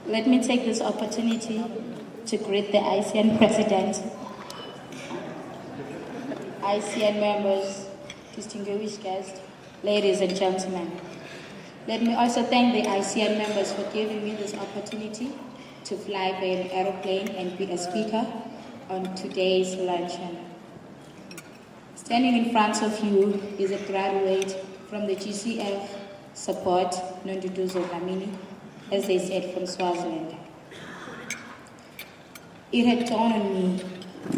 Let me take this opportunity to greet the ICN President, ICN members, distinguished guests, ladies and gentlemen. Let me also thank the ICN members for giving me this opportunity to fly by an aeroplane and be a speaker on today's luncheon. Standing in front of you is a graduate from the GCF support, Nonduduzo Lamini, as they said, from Swaziland. It had dawned on me,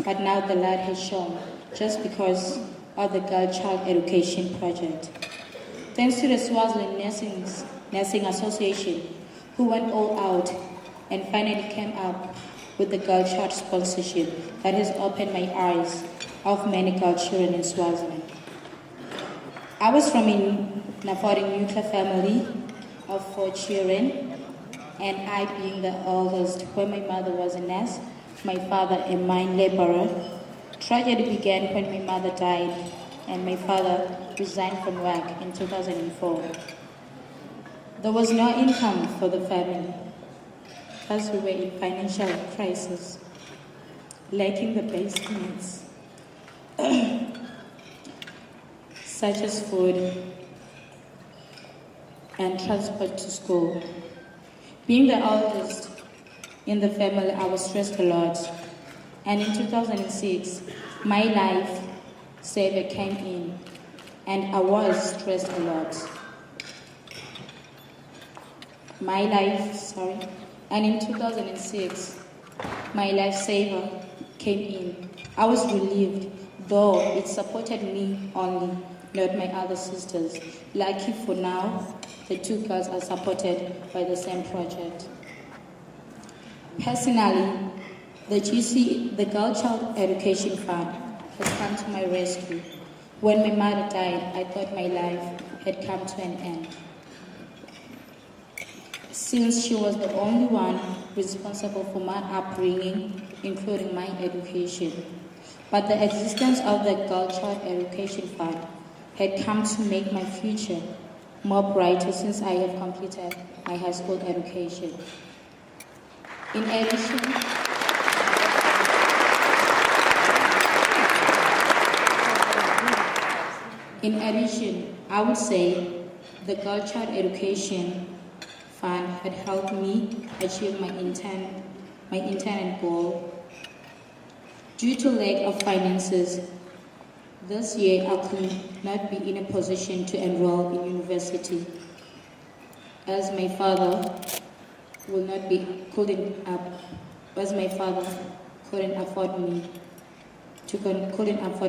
but now the light has shone, just because of the Girl Child Education Project. Thanks to the Swaziland Nursing Association, who went all out and finally came up with the Girl Child sponsorship that has opened my eyes of many girl children in Swaziland. I was from a Nafori nuclear family of 4 children, and I being the oldest, when my mother was a nurse, my father a mine laborer. Tragedy began when my mother died and my father resigned from work in 2004. There was no income for the family, as we were in financial crisis, lacking the basic needs, such as food and transport to school. Being the oldest in the family, I was stressed a lot. And in 2006, my life saver came in, and I was stressed a lot. And in 2006, my lifesaver came in. I was relieved, though it supported me only, not my other sisters. Lucky for now, the 2 girls are supported by the same project. Personally, the Girl Child Education Fund has come to my rescue. When my mother died, I thought my life had come to an end, since she was the only one responsible for my upbringing, including my education. But the existence of the Girl Child Education Fund had come to make my future more brighter since I have completed my high school education. In addition, I would say the Girl Child Education Fund had helped me achieve my intended goal. Due to lack of finances, this year I could not be in a position to enroll in university, as my father couldn't afford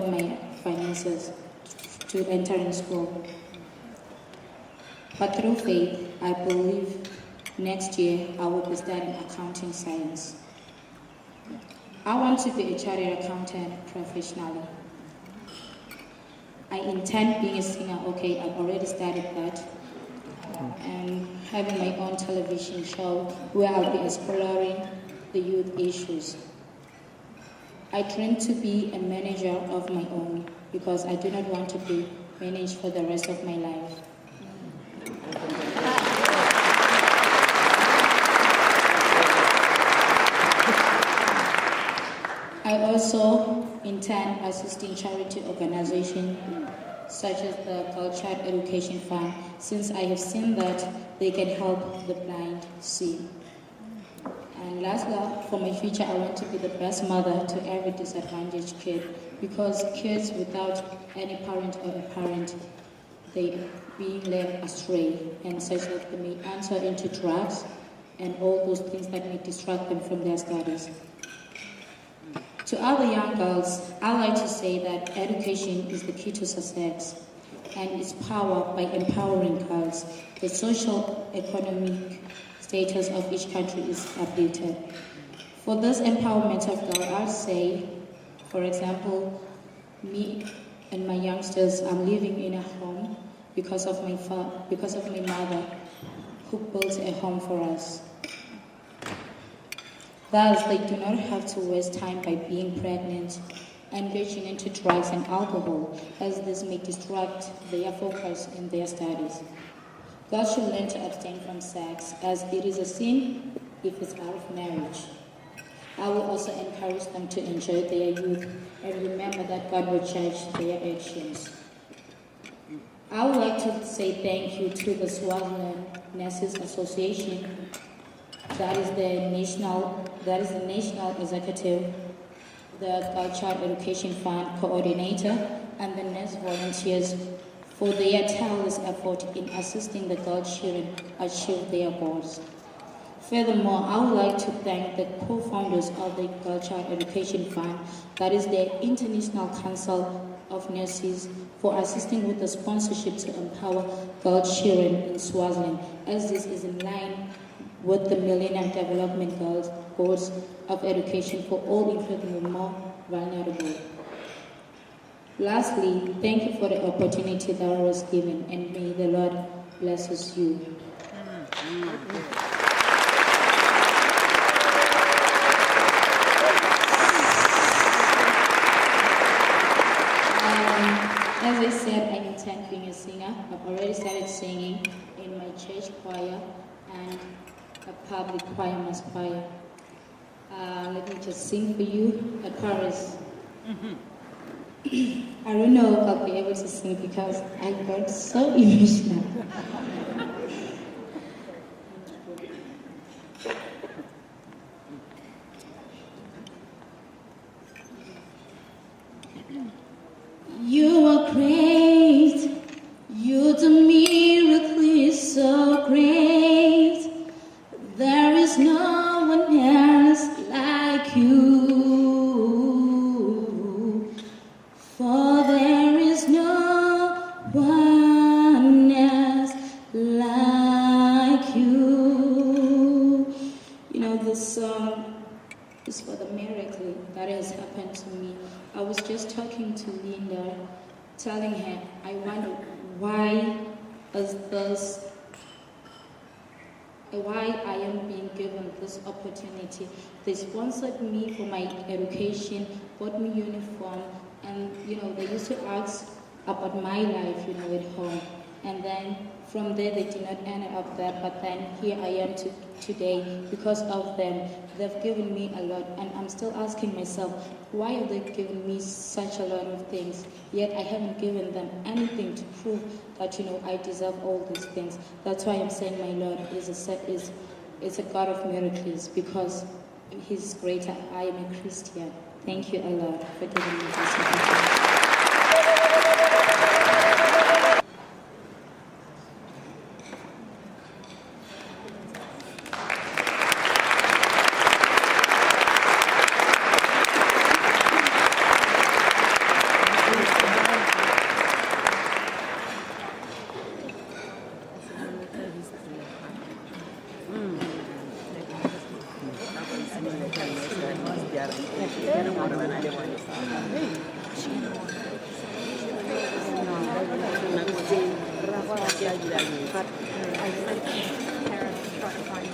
my finances to enter in school. But through faith, I believe next year I will be studying accounting science. I want to be a chartered accountant professionally. I intend being a singer. Okay, I've already started that. And having my own television show where I'll be exploring the youth issues. I dream to be a manager of my own because I do not want to be managed for the rest of my life. I also intend assisting charity organizations such as the Girl Child Education Fund, since I have seen that they can help the blind see. And lastly, for my future, I want to be the best mother to every disadvantaged kid, because kids without any parent or a parent, they being led astray, and such that they may enter into drugs and all those things that may distract them from their studies. To other young girls, I like to say that education is the key to success, and its power by empowering girls. The social economic status of each country is uplifted. For this empowerment of girls, I'll say, for example, me and my youngsters, I'm living in a home because of my mother, who built a home for us. Thus, they do not have to waste time by being pregnant, engaging into drugs and alcohol, as this may distract their focus in their studies. Girls should learn to abstain from sex, as it is a sin if it's out of marriage. I will also encourage them to enjoy their youth and remember that God will judge their actions. I would like to say thank you to the Swaziland Nurses Association, that is the national executive, the Cultural Education Fund coordinator, and the nurse volunteers for their tireless effort in assisting the girl children achieve their goals. Furthermore, I would like to thank the co-founders of the Cultural Education Fund, that is the International Council of Nurses, for assisting with the sponsorship to empower girl children in Swaziland, as this is in line with the Millennium Development Goals of education for all, including the more vulnerable. Lastly, thank you for the opportunity that I was given, and may the Lord bless you. As I said, I intend being a singer. I've already started singing in my church choir and a public choir, mass choir. Let me just sing for you a chorus. I don't know if I'll be able to sing because I got so emotional. You are great, you do miracles so great. There is no one else like you, for there is no one else like you. You know, this song is for the miracle that has happened to me. I was just talking to Linda, telling her, I wonder why I am being given this opportunity. They sponsored me for my education, bought me uniform, and they used to ask about my life, at home. And then from there they did not end up there, but then here I am today because of them. They've given me a lot, and I'm still asking myself, why have they given me such a lot of things, yet I haven't given them anything to prove that, I deserve all these things. That's why I'm saying my Lord is a God of miracles, because He's greater. I am a Christian. Thank you, Lord, for giving me this opportunity. But I think parents try to find